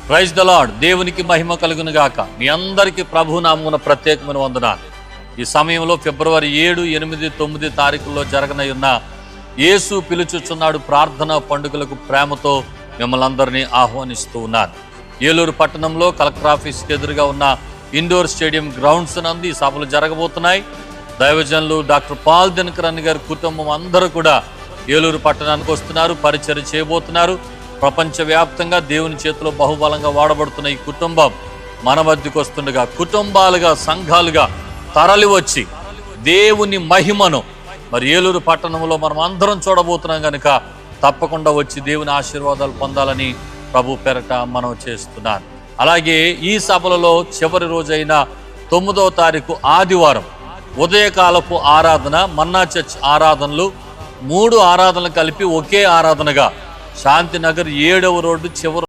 Praise the lord. దేవునికి మహిమ కలుగును గాక. మీ అందరికీ ప్రభు నామమున ప్రత్యేకమైన వందనాలు. ఈ సమయంలో ఫిబ్రవరి 7, 8, 9 తారీఖుల్లో జరగనున్న యేసు పిలుచుచున్నాడు ప్రార్థన పండుగలకు ప్రేమతో మిమ్మల్ని అందరినీ ఆహ్వానిస్తూ ఉన్నాను. ఏలూరు పట్టణంలో కలెక్టర్ ఆఫీస్కి ఎదురుగా ఉన్న ఇండోర్ స్టేడియం గ్రౌండ్స్ నందు ఈ సభలు జరగబోతున్నాయి. దైవజనులు డాక్టర్ పాల్ దినకరన్ గారి కుటుంబం అందరూ కూడా ఏలూరు పట్టణానికి వస్తున్నారు, పరిచర్య చేయబోతున్నారు. ప్రపంచవ్యాప్తంగా దేవుని చేతిలో బహుబలంగా వాడబడుతున్న ఈ కుటుంబం మన మధ్యకు వస్తుండగా కుటుంబాలుగా, సంఘాలుగా తరలి వచ్చి దేవుని మహిమను మరి ఏలూరు పట్టణంలో మనం అందరం చూడబోతున్నాం కనుక తప్పకుండా వచ్చి దేవుని ఆశీర్వాదాలు పొందాలని ప్రభు పేరట మనం చేస్తున్నాను. అలాగే ఈ సభలలో చివరి రోజైన 9వ తారీఖు ఆదివారం ఉదయకాలపు ఆరాధన, మన్నా చర్చ్ ఆరాధనలు 3 ఆరాధనలు కలిపి ఒకే ఆరాధనగా శాంతినగర్ 7వ రోడ్డు చివరి